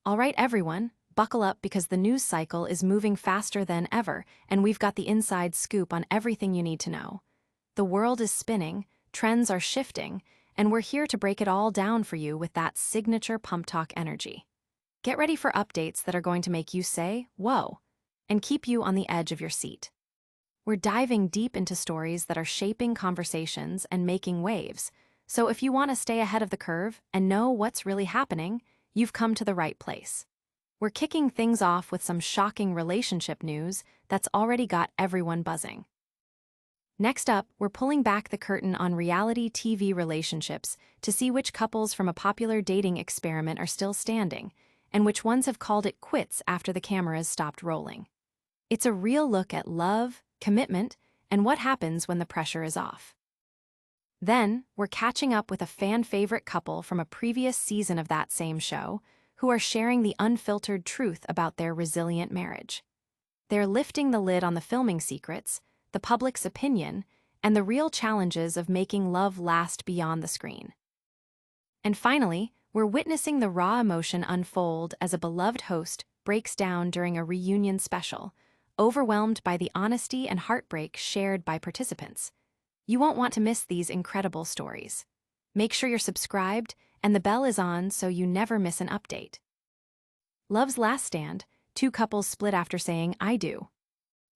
All right, everyone, buckle up because the news cycle is moving faster than ever, and we've got the inside scoop on everything you need to know. The world is spinning, trends are shifting, and we're here to break it all down for you with that signature Pump Talk energy. Get ready for updates that are going to make you say, whoa, and keep you on the edge of your seat. We're diving deep into stories that are shaping conversations and making waves, so if you want to stay ahead of the curve and know what's really happening, you've come to the right place. We're kicking things off with some shocking relationship news that's already got everyone buzzing. Next up, we're pulling back the curtain on reality TV relationships to see which couples from a popular dating experiment are still standing, and which ones have called it quits after the cameras stopped rolling. It's a real look at love, commitment, and what happens when the pressure is off. Then, we're catching up with a fan-favorite couple from a previous season of that same show, who are sharing the unfiltered truth about their resilient marriage. They're lifting the lid on the filming secrets, the public's opinion, and the real challenges of making love last beyond the screen. And finally, we're witnessing the raw emotion unfold as a beloved host breaks down during a reunion special, overwhelmed by the honesty and heartbreak shared by participants. You won't want to miss these incredible stories. Make sure you're subscribed and the bell is on so you never miss an update. Love's Last Stand, two couples split after saying, "I do."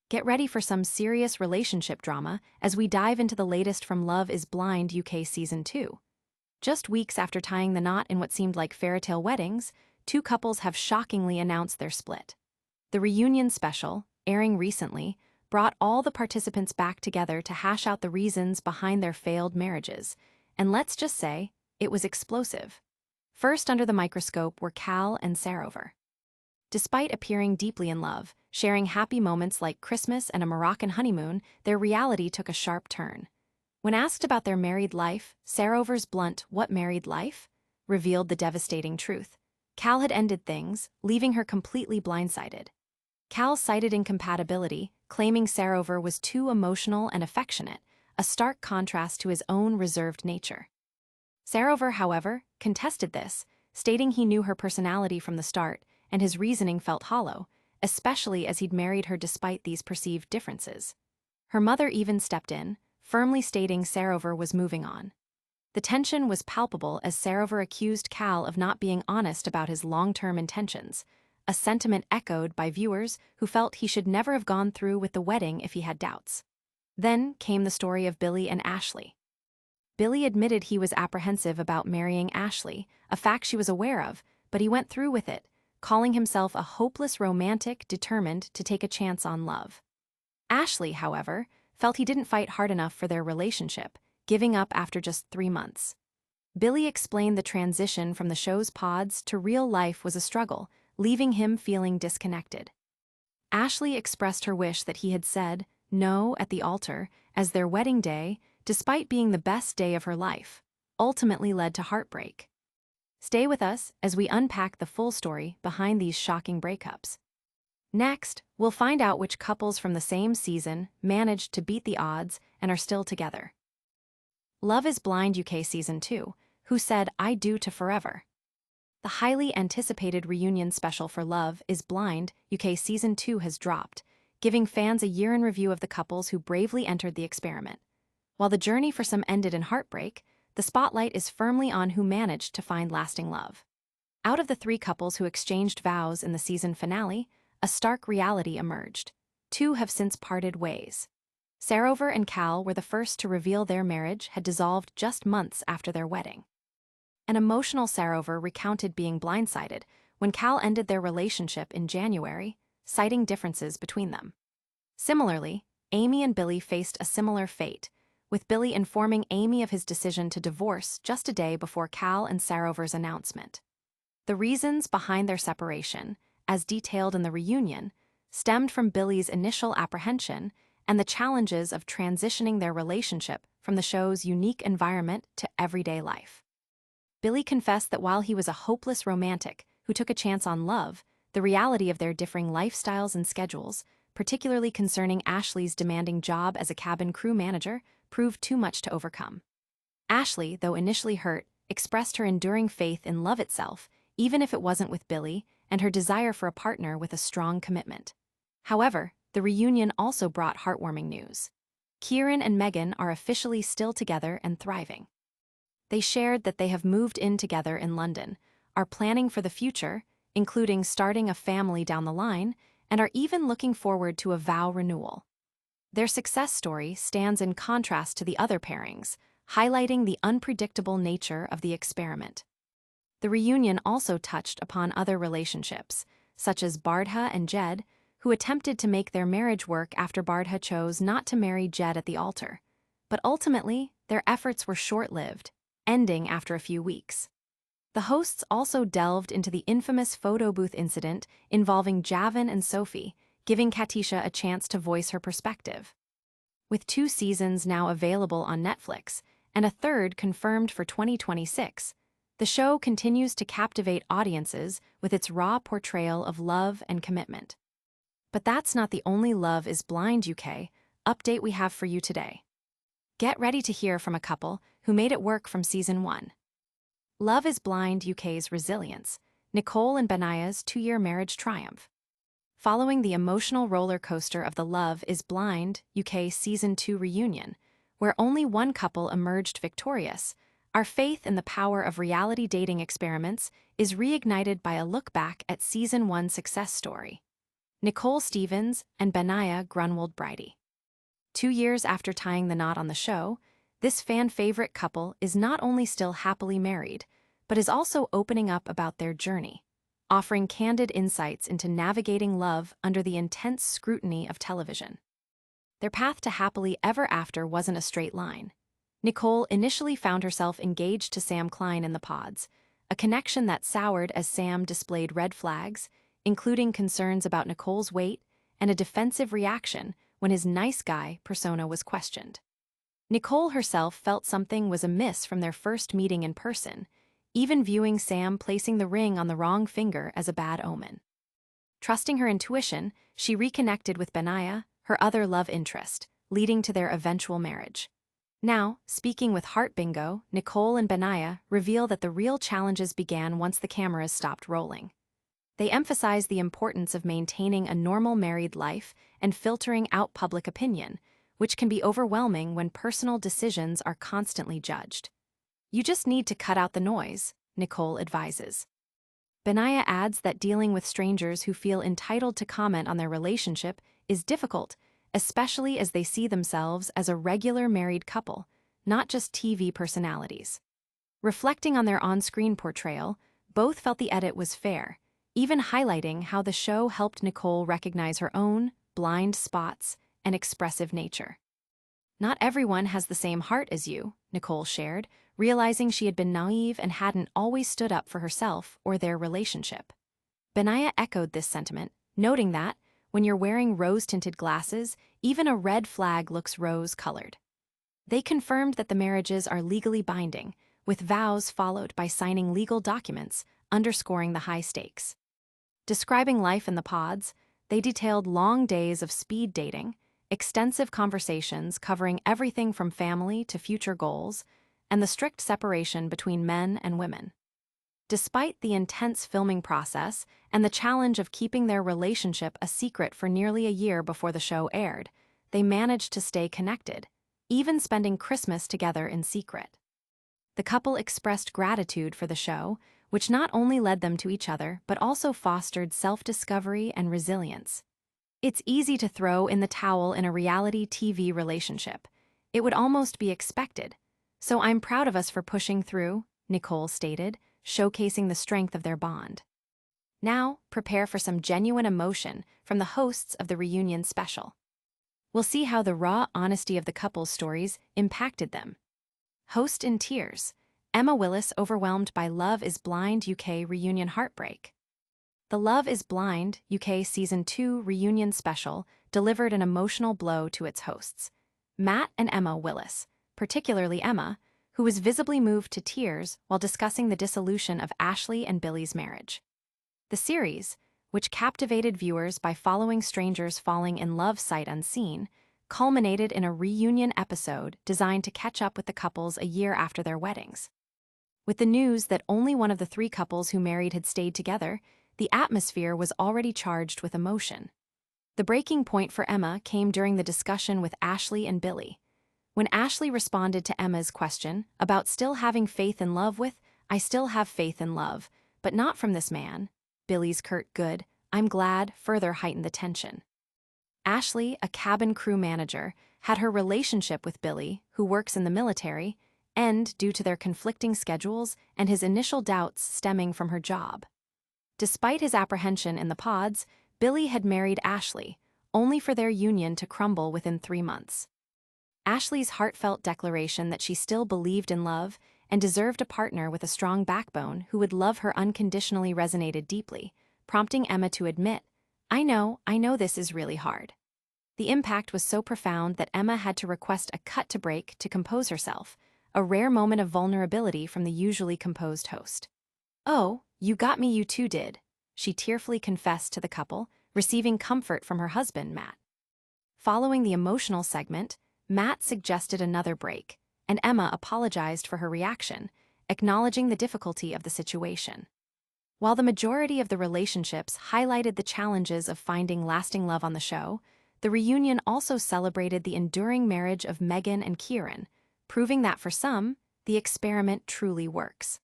Get ready for some serious relationship drama as we dive into the latest from Love is Blind UK Season 2. Just weeks after tying the knot in what seemed like fairytale weddings, two couples have shockingly announced their split. The reunion special, airing recently, brought all the participants back together to hash out the reasons behind their failed marriages, and let's just say, it was explosive. First under the microscope were Cal and Sarover. Despite appearing deeply in love, sharing happy moments like Christmas and a Moroccan honeymoon, their reality took a sharp turn. When asked about their married life, Sarover's blunt "what married life?" revealed the devastating truth. Cal had ended things, leaving her completely blindsided. Cal cited incompatibility, claiming Sarover was too emotional and affectionate, a stark contrast to his own reserved nature. Sarover, however, contested this, stating he knew her personality from the start, and his reasoning felt hollow, especially as he'd married her despite these perceived differences. Her mother even stepped in, firmly stating Sarover was moving on. The tension was palpable as Sarover accused Cal of not being honest about his long-term intentions, a sentiment echoed by viewers who felt he should never have gone through with the wedding if he had doubts. Then came the story of Billy and Ashley. Billy admitted he was apprehensive about marrying Ashley, a fact she was aware of, but he went through with it, calling himself a hopeless romantic determined to take a chance on love. Ashley, however, felt he didn't fight hard enough for their relationship, giving up after just 3 months. Billy explained the transition from the show's pods to real life was a struggle, leaving him feeling disconnected. Ashley expressed her wish that he had said no at the altar, as their wedding day, despite being the best day of her life, ultimately led to heartbreak. Stay with us as we unpack the full story behind these shocking breakups. Next, we'll find out which couples from the same season managed to beat the odds and are still together. Love is Blind UK Season 2, who said "I do" to forever. The highly anticipated reunion special for Love is Blind UK Season 2 has dropped, giving fans a year in review of the couples who bravely entered the experiment. While the journey for some ended in heartbreak, the spotlight is firmly on who managed to find lasting love. Out of the 3 couples who exchanged vows in the season finale, a stark reality emerged. 2 have since parted ways. Sarover and Cal were the first to reveal their marriage had dissolved just months after their wedding. An emotional Sarover recounted being blindsided when Cal ended their relationship in January, citing differences between them. Similarly, Amy and Billy faced a similar fate, with Billy informing Amy of his decision to divorce just a day before Cal and Sarover's announcement. The reasons behind their separation, as detailed in the reunion, stemmed from Billy's initial apprehension and the challenges of transitioning their relationship from the show's unique environment to everyday life. Billy confessed that while he was a hopeless romantic who took a chance on love, the reality of their differing lifestyles and schedules, particularly concerning Ashley's demanding job as a cabin crew manager, proved too much to overcome. Ashley, though initially hurt, expressed her enduring faith in love itself, even if it wasn't with Billy, and her desire for a partner with a strong commitment. However, the reunion also brought heartwarming news. Kieran and Megan are officially still together and thriving. They shared that they have moved in together in London, are planning for the future, including starting a family down the line, and are even looking forward to a vow renewal. Their success story stands in contrast to the other pairings, highlighting the unpredictable nature of the experiment. The reunion also touched upon other relationships, such as Bardha and Jed, who attempted to make their marriage work after Bardha chose not to marry Jed at the altar. But ultimately, their efforts were short-lived, ending after a few weeks. The hosts also delved into the infamous photo booth incident involving Javin and Sophie, giving Katisha a chance to voice her perspective. With 2 seasons now available on Netflix, and a third confirmed for 2026, the show continues to captivate audiences with its raw portrayal of love and commitment. But that's not the only Love is Blind UK update we have for you today. Get ready to hear from a couple who made it work from Season 1. Love is Blind UK's resilience, Nicole and Benaiah's 2-year marriage triumph. Following the emotional roller coaster of the Love is Blind UK Season 2 reunion, where only one couple emerged victorious, our faith in the power of reality dating experiments is reignited by a look back at Season 1 success story. Nicole Stevens and Benaiah Grunwald-Bridie. 2 years after tying the knot on the show, this fan-favorite couple is not only still happily married, but is also opening up about their journey, offering candid insights into navigating love under the intense scrutiny of television. Their path to happily ever after wasn't a straight line. Nicole initially found herself engaged to Sam Klein in the pods, a connection that soured as Sam displayed red flags, including concerns about Nicole's weight and a defensive reaction when his nice guy persona was questioned. Nicole herself felt something was amiss from their first meeting in person, even viewing Sam placing the ring on the wrong finger as a bad omen. Trusting her intuition, she reconnected with Benaiah, her other love interest, leading to their eventual marriage. Now, speaking with Heart Bingo, Nicole and Benaiah reveal that the real challenges began once the cameras stopped rolling. They emphasize the importance of maintaining a normal married life and filtering out public opinion, which can be overwhelming when personal decisions are constantly judged. You just need to cut out the noise, Nicole advises. Benaiah adds that dealing with strangers who feel entitled to comment on their relationship is difficult, especially as they see themselves as a regular married couple, not just TV personalities. Reflecting on their on-screen portrayal, both felt the edit was fair, even highlighting how the show helped Nicole recognize her own blind spots and expressive nature. Not everyone has the same heart as you, Nicole shared, realizing she had been naive and hadn't always stood up for herself or their relationship. Benaiah echoed this sentiment, noting that, when you're wearing rose-tinted glasses, even a red flag looks rose-colored. They confirmed that the marriages are legally binding, with vows followed by signing legal documents, underscoring the high stakes. Describing life in the pods, they detailed long days of speed dating, extensive conversations covering everything from family to future goals, and the strict separation between men and women. Despite the intense filming process and the challenge of keeping their relationship a secret for nearly a year before the show aired, they managed to stay connected, even spending Christmas together in secret. The couple expressed gratitude for the show, which not only led them to each other but also fostered self-discovery and resilience. It's easy to throw in the towel in a reality TV relationship. It would almost be expected. So I'm proud of us for pushing through, Nicole stated, showcasing the strength of their bond. Now, prepare for some genuine emotion from the hosts of the reunion special. We'll see how the raw honesty of the couple's stories impacted them. Host in tears, Emma Willis overwhelmed by Love is Blind UK reunion heartbreak. The Love is Blind UK Season 2 reunion special delivered an emotional blow to its hosts, Matt and Emma Willis, particularly Emma, who was visibly moved to tears while discussing the dissolution of Ashley and Billy's marriage. The series, which captivated viewers by following strangers falling in love sight unseen, culminated in a reunion episode designed to catch up with the couples a year after their weddings. With the news that only one of the three couples who married had stayed together, the atmosphere was already charged with emotion. The breaking point for Emma came during the discussion with Ashley and Billy. When Ashley responded to Emma's question about still having faith in love with, "I still have faith in love, but not from this man," Billy's curt "good, I'm glad," further heightened the tension. Ashley, a cabin crew manager, had her relationship with Billy, who works in the military, end due to their conflicting schedules and his initial doubts stemming from her job. Despite his apprehension in the pods, Billy had married Ashley, only for their union to crumble within 3 months. Ashley's heartfelt declaration that she still believed in love and deserved a partner with a strong backbone who would love her unconditionally resonated deeply, prompting Emma to admit, I know this is really hard." The impact was so profound that Emma had to request a cut to break to compose herself, a rare moment of vulnerability from the usually composed host. "Oh, you got me, you two did," she tearfully confessed to the couple, receiving comfort from her husband, Matt. Following the emotional segment, Matt suggested another break, and Emma apologized for her reaction, acknowledging the difficulty of the situation. While the majority of the relationships highlighted the challenges of finding lasting love on the show, the reunion also celebrated the enduring marriage of Megan and Kieran, proving that for some, the experiment truly works.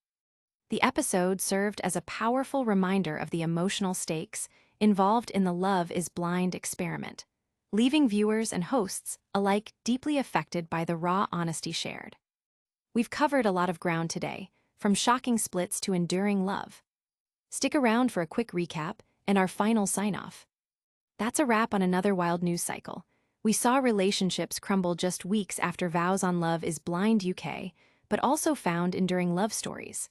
The episode served as a powerful reminder of the emotional stakes involved in the Love is Blind experiment, leaving viewers and hosts alike deeply affected by the raw honesty shared. We've covered a lot of ground today, from shocking splits to enduring love. Stick around for a quick recap and our final sign-off. That's a wrap on another wild news cycle. We saw relationships crumble just weeks after vows on Love is Blind UK, but also found enduring love stories.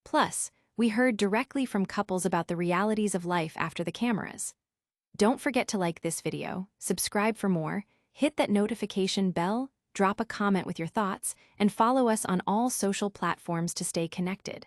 Plus, we heard directly from couples about the realities of life after the cameras. Don't forget to like this video, subscribe for more, hit that notification bell, drop a comment with your thoughts, and follow us on all social platforms to stay connected.